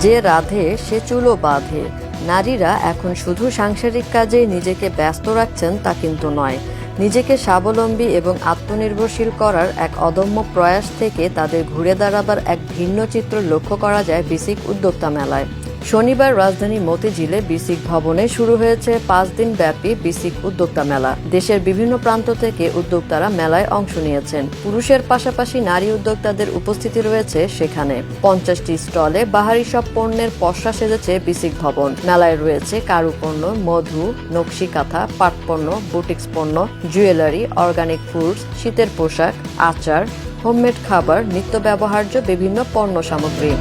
যে রাধে সে চুলও বাঁধে। নারীরা এখন শুধু সাংসারিক কাজে নিজেকে ব্যস্ত রাখছেন তা কিন্তু নয়। নিজেকে স্বাবলম্বী এবং আত্মনির্ভরশীল করার এক অদম্য প্রয়াস থেকে তাদের ঘুরে দাঁড়াবার এক ভিন্ন চিত্র লক্ষ্য করা যায় বিসিক উদ্যোক্তা মেলায়। শনিবার রাজধানী মতিঝিলে বিসিক ভবনে শুরু হয়েছে 5 দিন ব্যাপী বিসিক উদ্যোক্তা মেলা। দেশের বিভিন্ন প্রান্ত থেকে উদ্যোক্তারা মেলায় অংশ নিয়েছেন। পুরুষের পাশাপাশি নারী উদ্যোক্তাদের উপস্থিতি রয়েছে সেখানে। 50টি স্টলে বাহারি সব পণ্যের পসরা সেজেছে বিসিক ভবন। মেলায় রয়েছে কারুপণ্য, মধু, নকশি কাঁথা, পাটপণ্য, বুটিক্স পণ্য, জুয়েলারি, অর্গানিক ফুডস, শীতের পোশাক, আচার, হোমমেড খাবার, নিত্য ব্যবহার্য বিভিন্ন পণ্য সামগ্রী।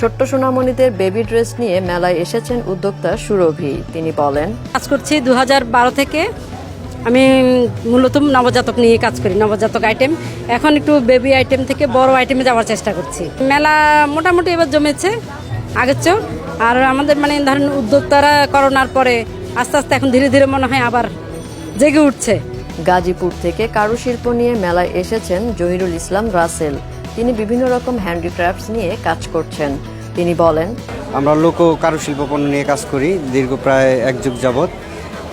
ছোট্ট সোনামণিদের বেবি ড্রেস নিয়ে মেলায় এসেছেন উদ্যোক্তা সুরভি। তিনি বলেন, কাজ করছি 2012 থেকে। আমি মূলত নবজাতক নিয়ে কাজ করি, নবজাতক আইটেম। এখন একটু বেবি আইটেম থেকে বড় আইটেমে যাওয়ার চেষ্টা করছি। মেলা মোটামুটি এবার জমেছে আগের চেয়েও। আর আমাদের ধরেন উদ্যোক্তারা করোনার পরে আস্তে আস্তে এখন ধীরে ধীরে মনে হয় আবার জেগে উঠছে। গাজীপুর থেকে কারুশিল্প নিয়ে মেলায় এসেছেন জহিরুল ইসলাম রাসেল। তিনি বিভিন্ন রকম হ্যান্ডিক্রাফটস নিয়ে কাজ করছেন। তিনি বলেন, আমরা লোক কারুশিল্প পণ্য নিয়ে কাজ করি দীর্ঘ প্রায় 1 যুগ যাবৎ।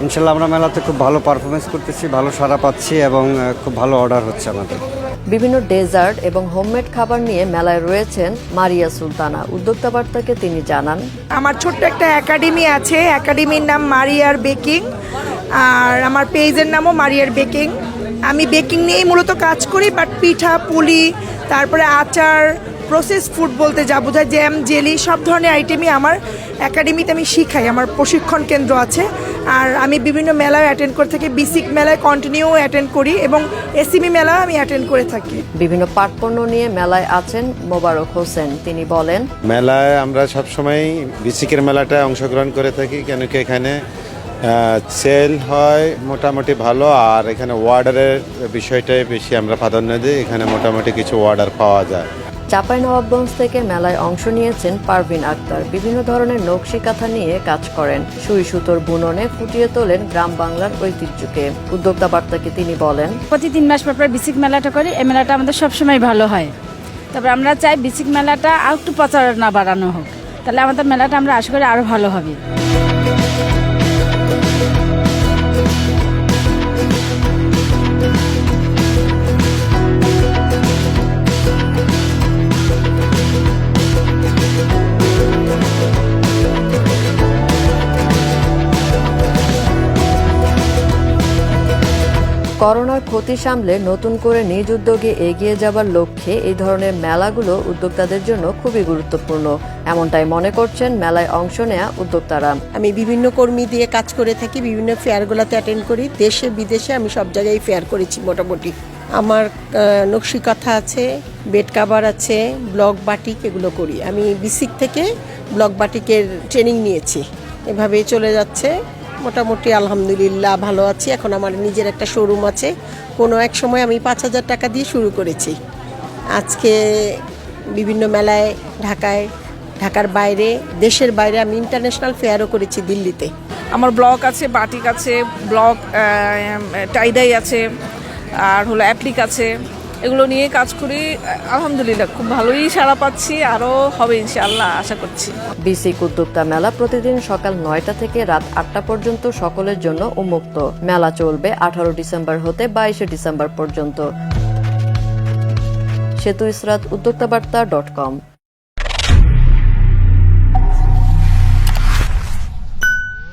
ইনশাল্লাহ আমরা মেলাতে খুব ভালো পারফরমেন্স করতেছি, ভালো সাড়া পাচ্ছি এবং খুব ভালো অর্ডার হচ্ছে আমাদের। বিভিন্ন ডেজার্ট এবং হোমমেড খাবার নিয়ে মেলায় রয়েছেন মারিয়া সুলতানা। উদ্যোক্তা বার্তাকে তিনি জানান, আমার ছোট্ট একটা একাডেমি আছে, একাডেমির নাম মারিয়ার বেকিং, আর আমার পেজের নামও মারিয়ার বেকিং। আমি বেকিং নিয়েই মূলত কাজ করি, বাট পিঠা, পুলি, তারপরে আচার, প্রসেস ফুড বলতে যা বোঝায়, জ্যাম, জেলি, সব ধরনের আইটেমই আমার একাডেমিতে আমি শিখাই। আমার প্রশিক্ষণ কেন্দ্র আছে। আর আমি বিভিন্ন মেলায় অ্যাটেন্ড করে থাকি। বিসিক মেলায় কন্টিনিউ অ্যাটেন্ড করি এবং এসএমই মেলা আমি অ্যাটেন্ড করে থাকি। বিভিন্ন পাটপণ্য নিয়ে মেলায় আছেন মোবারক হোসেন। তিনি বলেন, মেলায় আমরা সবসময় বিসিকের মেলাটায় অংশগ্রহণ করে থাকি, কেন কি এখানে সেল হয় মোটামুটি ভালো। আর এখানে অর্ডারের বিষয়টাই বেশি আমরা প্রাধান্য দিই। এখানে মোটামুটি কিছু অর্ডার পাওয়া যায়। চাঁপাইনবাবগঞ্জ থেকে মেলায় অংশ নিয়েছেন পারভিন আক্তার। বিভিন্ন ধরনের নকশি কাঁথা নিয়ে কাজ করেন। সুই সুতোর বুননে ফুটিয়ে তোলেন গ্রাম বাংলার ঐতিহ্যকে। উদ্যোক্তা বার্তাকে তিনি বলেন, প্রতি 3 মাস পর বিসিক মেলাটা করি। এই মেলাটা আমাদের সবসময় ভালো হয়। তারপরে আমরা চাই বিসিক মেলাটা আর একটু প্রচারণা বাড়ানো হোক, তাহলে আমাদের মেলাটা আমরা আশা করি আরো ভালো হবে। করোনার ক্ষতি সামলে নতুন করে নিজ উদ্যোগে এগিয়ে যাবার লক্ষ্যে এই ধরনের মেলাগুলো উদ্যোক্তাদের জন্য খুবই গুরুত্বপূর্ণ, এমনটাই মনে করছেন মেলায় অংশ নেয়া উদ্যোক্তারা। আমি বিভিন্ন কর্মী দিয়ে কাজ করে থাকি, বিভিন্ন ফেয়ারগুলোতে অ্যাটেন্ড করি। দেশে বিদেশে আমি সব জায়গায় ফেয়ার করেছি মোটামুটি। আমার নকশি কাঁথা আছে, বেড কাভার আছে, ব্লক বাটিক, এগুলো করি। আমি বিসিক থেকে ব্লক বাটিকের ট্রেনিং নিয়েছি। এভাবেই চলে যাচ্ছে মোটামুটি, আলহামদুলিল্লাহ ভালো আছি। এখন আমার নিজের একটা শোরুম আছে। কোনো এক সময় আমি 5,000 টাকা দিয়ে শুরু করেছি। আজকে বিভিন্ন মেলায়, ঢাকার বাইরে, দেশের বাইরে আমি ইন্টারন্যাশনাল ফেয়ারও করেছি দিল্লিতে। আমার ব্লক আছে, বাটিক আছে, ব্লক টাইডাই আছে, আর অ্যাপ্লিক আছে। এগুলো নিয়ে কাজ করি। আলহামদুলিল্লাহ খুব ভালোই সাড়া পাচ্ছি, আরও হবে ইনশাআল্লাহ আশা করছি। বিসিক উদ্যোক্তা মেলা প্রতিদিন সকাল 9টা থেকে রাত 8টা পর্যন্ত সকলের জন্য উন্মুক্ত। মেলা চলবে 18 ডিসেম্বর হতে 22 ডিসেম্বর পর্যন্ত। সেতু ইসরাত, uddogtabarta.com।